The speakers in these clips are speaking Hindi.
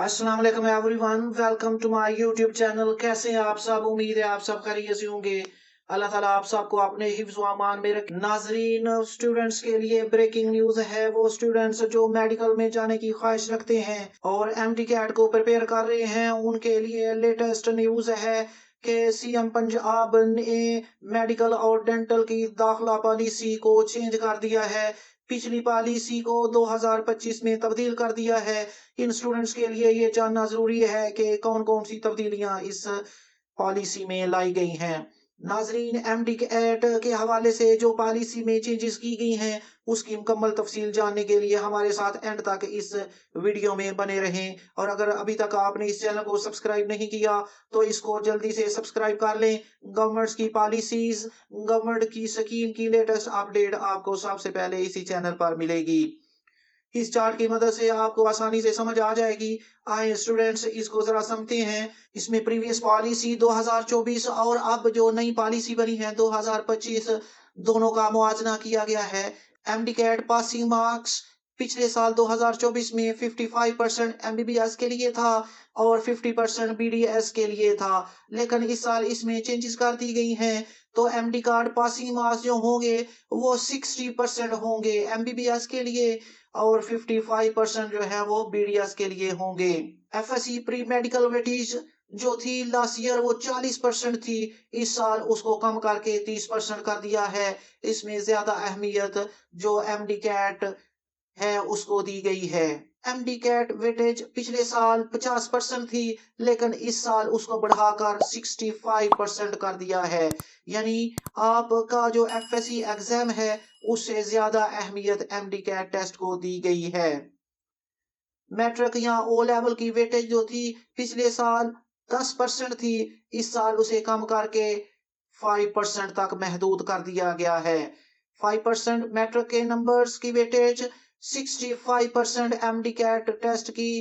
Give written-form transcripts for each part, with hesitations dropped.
अस्सलाम वालेकुम everyone, welcome to my YouTube channel. कैसे हैं आप सब? उम्मीद है आप सब खैरियत से होंगे। अल्लाह ताला आप सबको अपने हिफ्ज़ व अमान में रखे। नाजरीन, स्टूडेंट्स के लिए ब्रेकिंग न्यूज़ है। वो स्टूडेंट्स जो मेडिकल में जाने की ख्वाहिश रखते हैं और एमडी कैट को प्रिपेयर कर रहे हैं, उनके लिए लेटेस्ट न्यूज़ है कि सीएम पंजाब ने मेडिकल और डेंटल की दाखिला पॉलिसी को चेंज कर दिया है। पिछली पॉलिसी को 2025 में तब्दील कर दिया है। इन स्टूडेंट्स के लिए ये जानना जरूरी है कि कौन कौन सी तब्दीलियां इस पॉलिसी में लाई गई हैं। नाजरीन, एमडी एक्ट के हवाले से जो पॉलिसी में चेंजेस की गई हैं, उसकी मुकम्मल तफसील जानने के लिए हमारे साथ एंड तक इस वीडियो में बने रहें। और अगर अभी तक आपने इस चैनल को सब्सक्राइब नहीं किया तो इसको जल्दी से सब्सक्राइब कर लें। गवर्नमेंट की पॉलिसीज, गवर्नमेंट की स्कीम की लेटेस्ट अपडेट आपको सबसे पहले इसी चैनल पर मिलेगी। इस चार्ट की मदद से आपको आसानी से समझ आ जाएगी। आए स्टूडेंट्स, इसको जरा समझते हैं। इसमें प्रीवियस पॉलिसी 2024 और अब जो नई पॉलिसी बनी है 2025, दोनों का मुआवजा किया गया है। एमडी कैट पासिंग मार्क्स पिछले साल 2024 में 55% एमबीबीएस के लिए था और 50% बीडीएस के लिए था, लेकिन इस साल इसमें चेंजेस कर दी गई हैं। तो एमडी कार्ड पासिंग मार्क्स जो होंगे वो 60% होंगे एमबीबीएस के लिए और 55% जो है वो बीडीएस के लिए होंगे। एफएससी प्री मेडिकल वेटेज जो थी लास्ट ईयर वो 40% थी, इस साल उसको कम करके 30% कर दिया है। इसमें ज्यादा अहमियत जो एमडी कैट है उसको दी गई है। एमडी कैट वेटेज पिछले साल 50% थी, लेकिन इस साल उसको बढ़ाकर 65% कर दिया है। यानी आपका जो एफएससी एग्जाम है उससे ज्यादा अहमियत एमडी कैट टेस्ट को दी गई है। मैट्रिक या ओ लेवल की वेटेज जो थी पिछले साल 10% थी, इस साल उसे कम करके 5% तक महदूद कर दिया गया है। 5% मैट्रिक के नंबर्स की वेटेज, 65% एमडी कैट टेस्ट की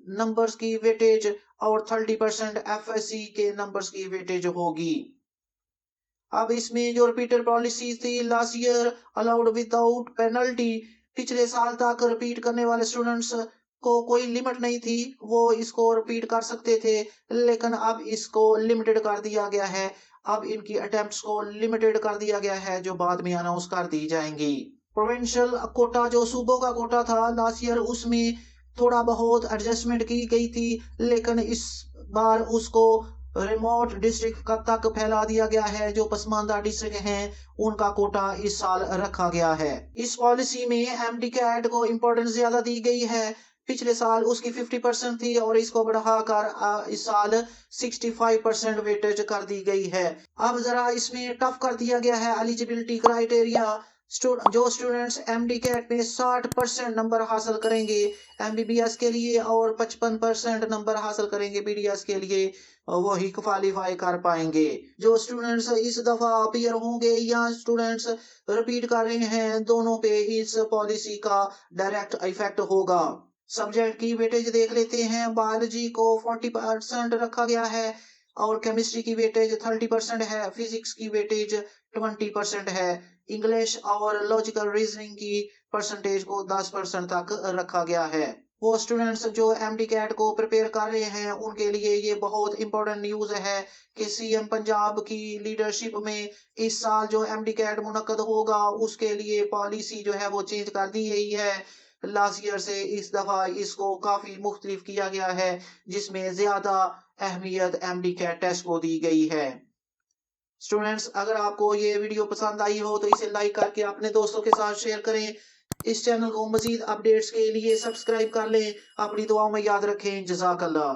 नंबर्स की वेटेज और 30% एफएससी के नंबर्स की वेटेज होगी। अब इसमें जो रिपीटेड पॉलिसी थी last year allowed without penalty, पिछले साल तक रिपीट करने वाले स्टूडेंट्स को कोई लिमिट नहीं थी, वो इसको रिपीट कर सकते थे, लेकिन अब इसको लिमिटेड कर दिया गया है। अब इनकी अटेम्प्ट्स को लिमिटेड कर दिया गया है जो बाद में अनाउंस कर दी जाएंगी। प्रोविंशियल कोटा जो सूबों का कोटा था लास्ट ईयर, उसमें थोड़ा बहुत एडजस्टमेंट की गई थी, लेकिन इस बार उसको रिमोट डिस्ट्रिक्ट तक फैला दिया गया है। जो पसमानदा डिस्ट्रिक्ट हैं उनका कोटा इस साल रखा गया है। इस पॉलिसी में एमडी कैट को इम्पोर्टेंस ज्यादा दी गई है। पिछले साल उसकी 50% थी और इसको बढ़ाकर इस साल 65% वेटेज कर दी गई है। अब जरा इसमें टफ कर दिया गया है एलिजिबिलिटी क्राइटेरिया। जो स्टूडेंट्स एमडी कैट में 60% नंबर हासिल करेंगे एमबीबीएस के लिए और 55% नंबर हासिल करेंगे बीडीएस के लिए, वही क्वालिफाई कर पाएंगे। जो स्टूडेंट्स इस दफा अपीयर होंगे या स्टूडेंट्स रिपीट कर रहे हैं, दोनों पे इस पॉलिसी का डायरेक्ट इफेक्ट होगा। सब्जेक्ट की वेटेज देख लेते हैं। बायोलॉजी को 40% रखा गया है और केमिस्ट्री की वेटेज 30% है, फिजिक्स की वेटेज 20% है, इंग्लिश और लॉजिकल रीजनिंग की परसेंटेज को 10% तक रखा गया है। वो स्टूडेंट्स जो एमडी कैट को प्रिपेयर कर रहे हैं उनके लिए ये बहुत इंपॉर्टेंट न्यूज है कि सीएम पंजाब की लीडरशिप में इस साल जो एमडी कैट मुनक्कद होगा उसके लिए पॉलिसी जो है वो चेंज कर दी गई है। लास्ट ईयर से इस दफा इसको काफी मुख्तलिफ किया गया है, जिसमें ज्यादा अहमियत एमडी कैट टेस्ट को दी गई है। स्टूडेंट्स, अगर आपको ये वीडियो पसंद आई हो तो इसे लाइक करके अपने दोस्तों के साथ शेयर करें। इस चैनल को मजीद अपडेट्स के लिए सब्सक्राइब कर लें। अपनी दुआओं में याद रखें। जज़ाकल्लाह।